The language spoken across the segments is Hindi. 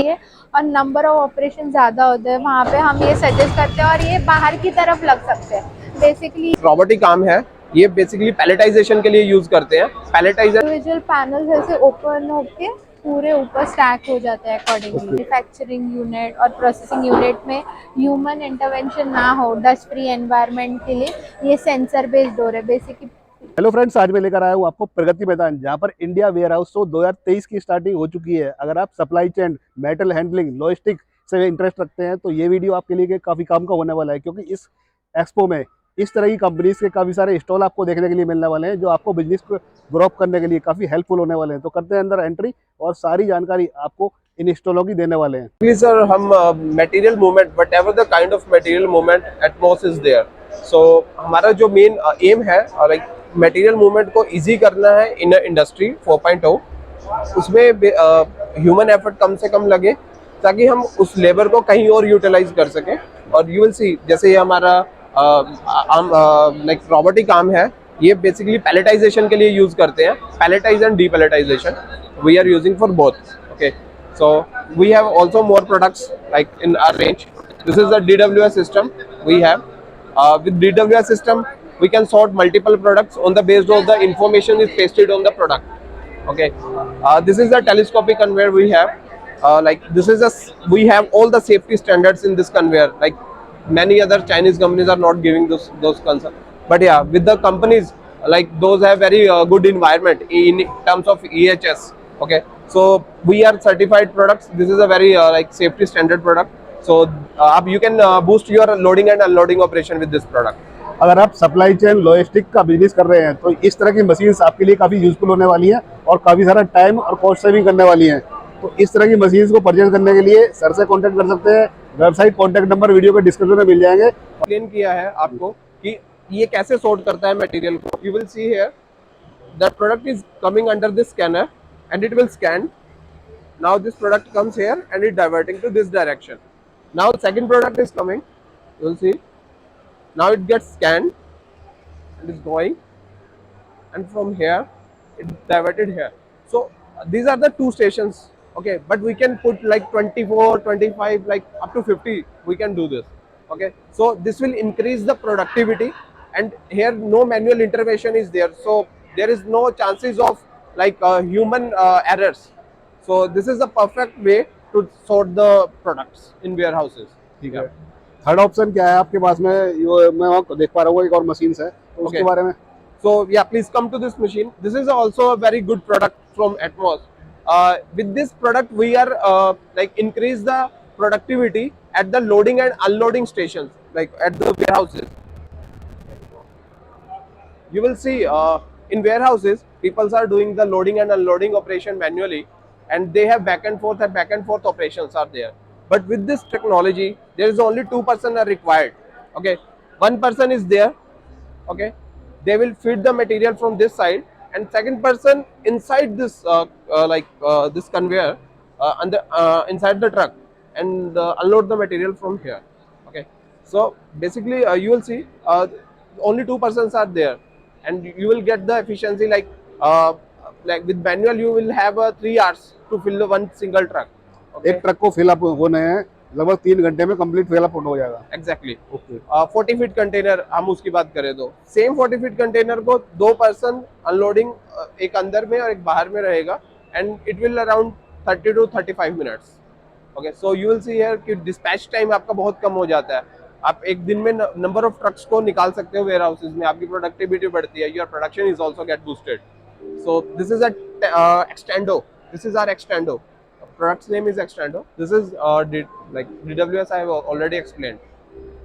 है और नंबर ऑफ ऑपरेशन ज़्यादा होते हैं, वहाँ पे हम ये सजेस्ट करते हैं और ये बाहर की तरफ लग सकते हैं बेसिकली। रोबोटिक आर्म है, ये बेसिकली पैलेटाइजेशन के लिए यूज करते हैं। पैलेटाइजर इंडिविजुअल पैनल ऐसे ओपन होके पूरे ऊपर स्टैक हो जाते हैं अकॉर्डिंगली। मैन्युफैक्चरिंग यूनिट और प्रोसेसिंग यूनिट में ह्यूमन इंटरवेंशन ना हो, डस्ट फ्री एनवायरनमेंट के लिए ये सेंसर बेस्ड डोर है बेसिकली। हेलो फ्रेंड्स, आज मैं लेकर आया हूँ आपको प्रगति मैदान, जहाँ पर इंडिया वेयर हाउस शो 2023 की स्टार्टिंग हो चुकी है। अगर आप supply chain, metal handling, logistic से इंटरेस्ट रखते हैं तो ये वीडियो आपके लिए काफ़ी काम का होने वाला है, क्योंकि इस एक्सपो में इस तरह की कंपनीज के काफ़ी सारे स्टॉल आपको देखने के लिए मिलने वाले हैं, जो आपको बिजनेस को ग्रो अप करने के लिए काफ़ी हेल्पफुल होने वाले हैं। तो करते हैं अंदर एंट्री और सारी जानकारी आपको इन स्टॉलों की देने वाले हैं। प्लीज सर, हम material movement, whatever the kind of material movement atmos is there. So हमारा जो मेन एम है, लाइक मटेरियल मूवमेंट को इजी करना है इन इंडस्ट्री 4.0। उसमें ह्यूमन एफर्ट कम से कम लगे, ताकि हम उस लेबर को कहीं और यूटिलाइज कर सकें। और यू विल सी, जैसे ये हमारा लाइक रोबोटिक आर्म है, ये बेसिकली पैलेटाइजेशन के लिए यूज करते हैं। Palletize and depalletization we are using for both. Okay, so we have also more products like in our range. This is the DWS system we have. With DWS system, we can sort multiple products on the based of the information is pasted on the product. Okay, this is the telescopic conveyor we have. Like this is we have all the safety standards in this conveyor. Like many other Chinese companies are not giving those concerns. But yeah, with the companies like those have very good environment in terms of EHS. Okay, so we are certified products. This is a very like safety standard product. So you can boost your loading and unloading operation with this product. अगर आप सप्लाई चेन लॉजिस्टिक का बिजनेस कर रहे हैं तो इस तरह की मशीन्स आपके लिए काफ़ी यूजफुल होने वाली हैं और काफ़ी सारा टाइम और कॉस्ट सेविंग करने वाली हैं। तो इस तरह की मशीन्स को परचेज करने के लिए सर से कांटेक्ट कर सकते हैं। वेबसाइट, कांटेक्ट नंबर वीडियो के डिस्क्रिप्शन में मिल जाएंगे। एक्सप्लेन किया है आपको कि ये कैसे सॉर्ट करता है मटेरियल को। You will see here that product is coming under this scanner and it will scan. Now this product comes here and it diverting to this direction. Now second product is coming, you will see. Now it gets scanned and is going, and from here it diverted here. So these are the two stations. Okay, but we can put like 24, 25, like up to 50 we can do this. Okay, so this will increase the productivity, and here no manual intervention is there, so there is no chances of like human errors. So this is the perfect way to sort the products in warehouses. ठीक है। थर्ड ऑप्शन क्या है आपके पास में? ये मैं वहाँ देख पा रहा हूँ एक और मशीन है, तो उसके Okay. बारे में। So yeah, please come to this machine. This is also a very good product from Atmos. With this product, we are like increase the productivity at the loading and unloading stations, like at the warehouses. You will see in warehouses, people are doing the loading and unloading operation manually, and they have back and forth operations are there. But with this technology, there is only 2% are required. Okay, one person is there. Okay, they will feed the material from this side, and second person inside this this conveyor inside the truck, and unload the material from here. Okay, so basically you will see only two persons are there, and you will get the efficiency like with manual you will have 3 hours to fill the one single truck. एक Okay, ट्रक को फिल अप होने हैं लगभग 3 घंटे में कंप्लीट फिल अप हो जाएगा। एग्जैक्टली। ओके। 40 फीट कंटेनर हम उसकी बात करें तो सेम 40 फीट कंटेनर को दो पर्सन अनलोडिंग, एक अंदर में और एक बाहर में रहेगा, and it will around 30 to 35 minutes. Okay, so you will see here कि डिस्पैच टाइम आपका बहुत कम हो जाता है। आप एक दिन में नंबर ऑफ ट्रक्स को निकाल सकते हो वेयर हाउसेज में, आपकी प्रोडक्टिविटी बढ़ती है, your production is also get boosted. So this is Extendo, this is our Extendo, product's name is Extendo. This is like DWS I have already explained.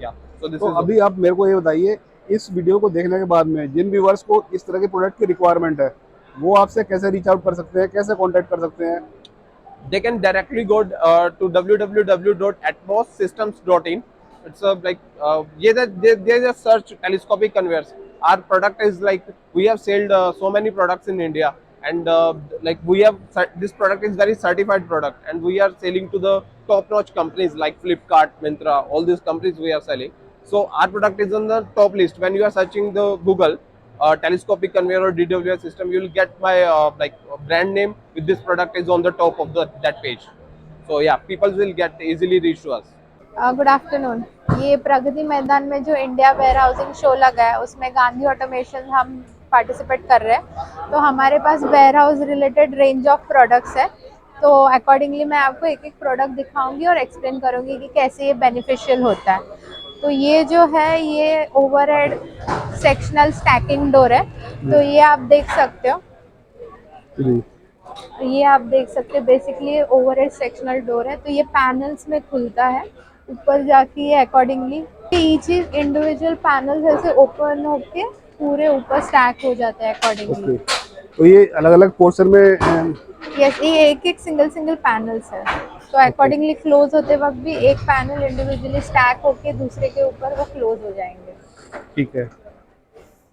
Yeah, so this तो is अभी आप मेरे को ये बताइए, इस वीडियो को देखने के बाद में जिन व्यूवर्स को इस तरह के प्रोडक्ट की रिक्वायरमेंट है, वो आपसे कैसे रीच आउट कर सकते हैं, कैसे कांटेक्ट कर सकते हैं? they can directly go to www.atmossystems.in. It's a like yeah, they just search telescopic conveyors. Our product is like we have sold so many products in India, and like we have this product is very certified product, and we are selling to the top notch companies like Flipkart, Myntra, all these companies we are selling. So our product is on the top list when you are searching the Google telescopic conveyor or DWS system. You will get my like brand name with this product is on the top of that page. So yeah, people will get easily reach to us. Good afternoon. ये प्रगति मैदान में जो इंडिया वेयर हाउसिंग शो लगा है उसमें गांधी ऑटोमेशन हम पार्टिसिपेट कर रहे हैं। तो हमारे पास warehouse related range of products है। तो अकॉर्डिंगली मैं आपको एक एक प्रोडक्ट दिखाऊंगी और एक्सप्लेन करूंगी कि कैसे ये बेनिफिशियल होता है। तो ये जो है ये ओवरहेड सेक्शनल स्टैकिंग डोर है। तो ये आप देख सकते हो, जी ये आप देख सकते हैं बेसिकली ओवरहेड सेक्शनल डोर है। तो ये पैनल्स में खुलता है ऊपर जाके, ये अकॉर्डिंगली ईच इंडिविजुअल पैनल्स ऐसे ओपन होके पूरे ऊपर स्टैक हो जाता है ओके। अकॉर्डिंगली। तो ये अलग अलग पोर्शन में यस, ये एक एक सिंगल सिंगल पैनल्स है। तो अकॉर्डिंगली क्लोज होते वक्त भी एक पैनल इंडिविजुअली स्टैक होके दूसरे के ऊपर वो क्लोज हो जाएंगे। ठीक है।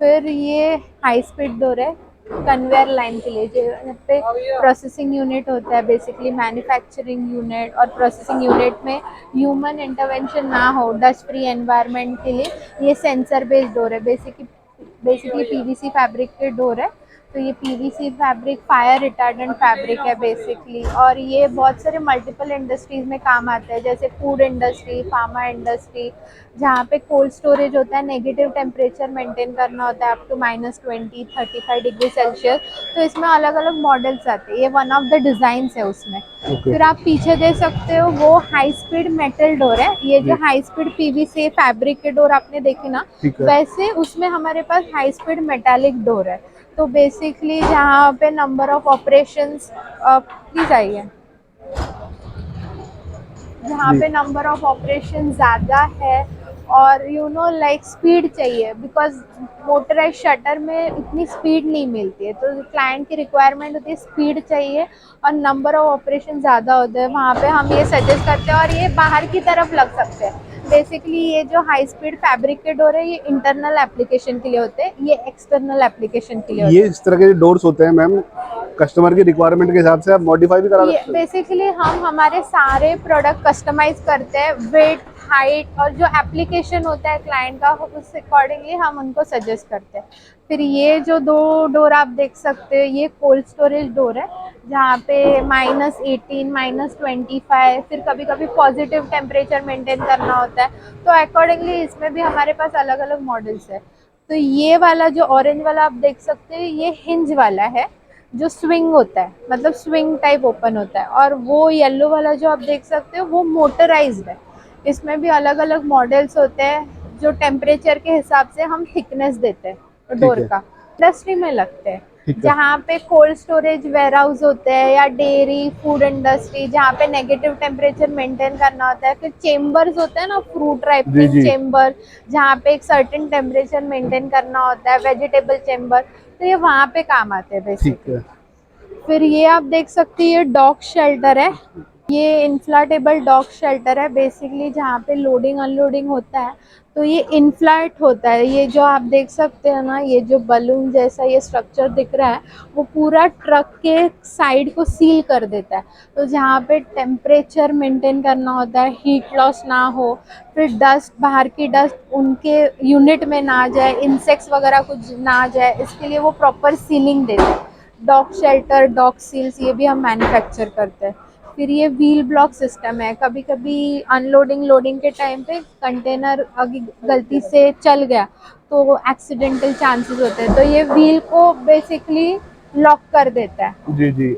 फिर ये हाई स्पीड डोर है कन्वेयर लाइन के लिए, जो पे प्रोसेसिंग यूनिट होता है, बेसिकली मैन्युफैक्चरिंग यूनिट। और प्रोसेसिंग यूनिट में ह्यूमन इंटरवेंशन ना हो, डस्ट फ्री एनवायरनमेंट के लिए ये सेंसर बेस्ड डोर है। बेसिकली पीवीसी फैब्रिक के डोर है। तो ये PVC fabric fire retardant fabric है बेसिकली। और ये बहुत सारे मल्टीपल इंडस्ट्रीज में काम आता है, जैसे फूड इंडस्ट्री, फार्मा इंडस्ट्री, जहाँ पे कोल्ड स्टोरेज होता है, नेगेटिव टेम्परेचर मेंटेन करना होता है अप टू -20 35 डिग्री सेल्सियस। तो इसमें अलग अलग मॉडल्स आते हैं, ये वन ऑफ द डिज़ाइंस है उसमें। ओके। फिर आप पीछे देख सकते हो वो हाई स्पीड मेटल डोर है। ये जो जी। हाई स्पीड पीवीसी फैब्रिक के डोर आपने देखे ना, ठीक है। वैसे उसमें हमारे पास हाई स्पीड मेटालिक डोर है। तो बेसिकली जहाँ पे नंबर ऑफ ऑपरेशंस प्लीज आइए, जहाँ जी पे नंबर ऑफ ऑपरेशन ज़्यादा है और लाइक स्पीड चाहिए, बिकॉज मोटराइज शटर में इतनी स्पीड नहीं मिलती है। तो क्लाइंट की रिक्वायरमेंट होती है स्पीड चाहिए और नंबर ऑफ ऑपरेशन ज़्यादा होते हैं, वहाँ पे हम ये सजेस्ट करते हैं। और ये बाहर की तरफ लग सकते हैं। बेसिकली ये जो हाई स्पीड फैब्रिक के डोर है ये इंटरनल एप्लीकेशन के लिए होते हैं, ये एक्सटर्नल एप्लीकेशन के लिए होते ये हैं। इस तरह के डोर्स होते हैं मैम, कस्टमर की रिक्वायरमेंट के हिसाब से आप मॉडिफाई भी करा ये सकते हो। बेसिकली हम हमारे सारे प्रोडक्ट कस्टमाइज करते हैं, वेट, हाइट और जो एप्लीकेशन होता है क्लाइंट का, उस अकॉर्डिंगली हम उनको सजेस्ट करते हैं। फिर ये जो दो डोर आप देख सकते हो, ये कोल्ड स्टोरेज डोर है, जहाँ पे -18 -25, फिर कभी कभी पॉजिटिव टेम्परेचर मेंटेन करना होता है। तो अकॉर्डिंगली इसमें भी हमारे पास अलग अलग मॉडल्स है। तो ये वाला जो ऑरेंज वाला आप देख सकते हो, ये हिंज वाला है, जो स्विंग होता है, मतलब स्विंग टाइप ओपन होता है। और वो येलो वाला जो आप देख सकते हो वो मोटराइज्ड है। इसमें भी अलग अलग मॉडल्स होते हैं, जो टेम्परेचर के हिसाब से हम थिकनेस देते हैं ठीक डोर है। का। इंडस्ट्री में लगते हैं, ठीक है। जहाँ पे कोल्ड स्टोरेज वेयर हाउस होते हैं, या डेयरी फूड इंडस्ट्री जहाँ पे नेगेटिव टेम्परेचर मेंटेन करना होता है। फिर चेम्बर्स होते हैं ना, फ्रूट जी राइपनिंग जी। चेम्बर, जहाँ पे एक सर्टेन टेम्परेचर मेंटेन करना होता है, वेजिटेबल चेम्बर। तो ये वहाँ पे काम आते हैं ठीक बेसिकली। है। फिर ये आप देख सकते हैं, ये डॉग शेल्टर है। ये इन्फ्लाटेबल डॉग शेल्टर है बेसिकली, जहाँ पे लोडिंग अनलोडिंग होता है तो ये इन्फ्लाट होता है। ये जो आप देख सकते हैं ना, ये जो बलून जैसा ये स्ट्रक्चर दिख रहा है, वो पूरा ट्रक के साइड को सील कर देता है। तो जहाँ पे टेम्परेचर मेंटेन करना होता है, हीट लॉस ना हो, फिर डस्ट, बाहर की डस्ट उनके यूनिट में ना जाए, इंसेक्ट्स वगैरह कुछ ना जाए, इसके लिए वो प्रॉपर सीलिंग देते हैं। डॉग शेल्टर, डॉग सील्स, ये भी हम मैन्युफैक्चर करते हैं। फिर ये व्हील ब्लॉक सिस्टम है। कभी कभी अनलोडिंग लोडिंग के टाइम पे कंटेनर अगर गलती से चल गया तो एक्सीडेंटल चांसेस होते हैं, तो ये व्हील को बेसिकली लॉक कर देता है। जी जी।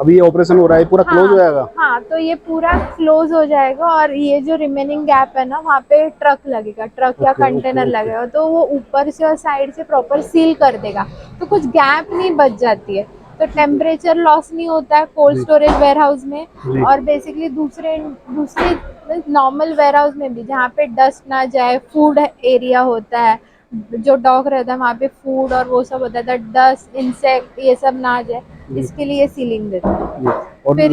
अभी ये ऑपरेशन हो रहा है, पूरा क्लोज हो हाँ जाएगा। हाँ, तो ये पूरा क्लोज हो जाएगा और ये जो रिमेनिंग गैप है ना, वहाँ पे ट्रक लगेगा, ट्रक या ओके ओके कंटेनर ओके। लगेगा, तो वो ऊपर से और साइड से प्रॉपर सील कर देगा। तो कुछ गैप नहीं बच जाती है, तो टेम्परेचर लॉस नहीं होता है कोल्ड जी स्टोरेज वेयर हाउस में। जी। और बेसिकली दूसरे दूसरे नॉर्मल वेयर हाउस में भी, जहाँ पे डस्ट ना जाए, फूड एरिया होता है, जो डॉग रहता है वहाँ पे फूड और वो सब होता है, डस्ट इंसेक्ट ये सब ना आ जाए, जी इसके लिए सीलिंग देते हैं। जी। और फिर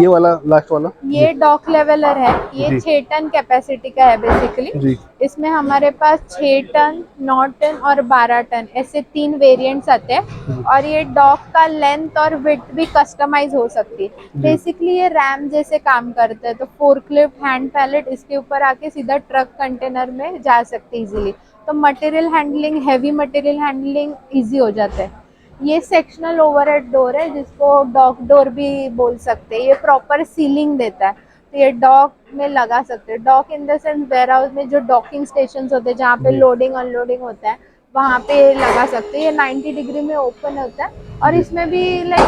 ये वाला लास्ट वाला। जी ये डॉक लेवलर है। ये जी 6 टन कैपेसिटी का है बेसिकली। जी। इसमें हमारे पास 6 टन, 9 टन और 12 टन ऐसे 3 वेरिएंट्स आते हैं। और ये डॉक का लेंथ और विड्थ भी कस्टमाइज हो सकती है। जी बेसिकली ये रैम जैसे काम करता है, तो फोर्कलिफ्ट, हैंड पैलेट इसके ऊपर आके सीधा ट्रक कंटेनर में जा सकते इजीली। तो material handling, heavy material handling easy हो जाता है। ये सेक्शनल ओवरहेड डोर है जिसको डॉक डोर भी बोल सकते हैं। ये प्रॉपर सीलिंग देता है, तो ये डॉक में लगा सकते हैं। Dock in the sense warehouse में जो डॉकिंग स्टेशन होते हैं जहाँ पे जी। लोडिंग अनलोडिंग होता है, वहाँ पे लगा सकते हैं। ये 90 डिग्री में ओपन होता है और जी। इसमें भी लाइक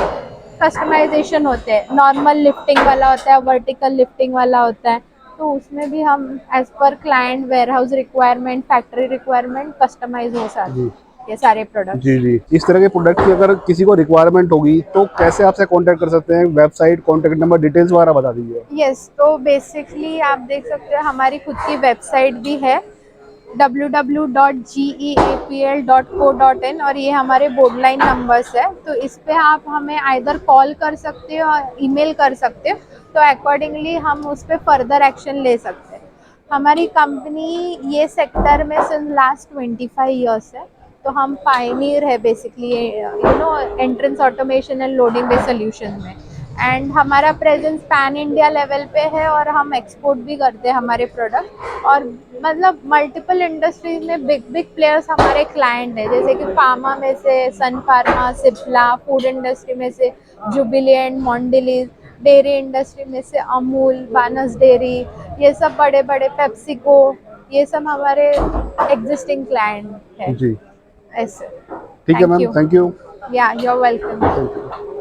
कस्टमाइजेशन होते हैं। नॉर्मल लिफ्टिंग वाला होता है, वर्टिकल लिफ्टिंग वाला होता है, तो उसमें भी हम as per client warehouse requirement, factory requirement customise हो सकते जी। हैं ये सारे प्रोडक्ट्स। जी जी, इस तरह के प्रोडक्ट की अगर किसी को रिक्वायरमेंट होगी तो कैसे आपसे कांटेक्ट कर सकते हैं? वेबसाइट, कांटेक्ट नंबर, डिटेल्स वगैरह बता दीजिए। यस, तो बेसिकली आप देख सकते हो हमारी खुद की वेबसाइट भी है www.geapl.co.in, और ये हमारे बोर्ड लाइन नंबर्स है, तो इस पे आप हमें आइदर कॉल कर सकते हो और ईमेल कर सकते हो, तो अकॉर्डिंगली हम उस पर फर्दर एक्शन ले सकते हैं। हमारी कंपनी ये सेक्टर में सिंस लास्ट 25 ईयर्स है, तो हम पायनियर है basically entrance automation and loading based solution में। एंड हमारा प्रेजेंस पैन इंडिया लेवल पे है और हम एक्सपोर्ट भी करते हैं हमारे प्रोडक्ट। और मतलब मल्टीपल इंडस्ट्रीज में बिग बिग प्लेयर्स हमारे क्लाइंट है, जैसे कि फार्मा में से सन फार्मा, सिप्ला, फूड इंडस्ट्री में से जुबिलिएंट, मॉन्डिलीज, डेयरी इंडस्ट्री में से अमूल, बानस डेयरी, ये सब बड़े बड़े, पेप्सिको, ये सब हमारे एग्जिस्टिंग क्लाइंट है जी, ऐसे। ठीक है thank ma'am, you. Thank you. Yeah you are welcome. Thank you.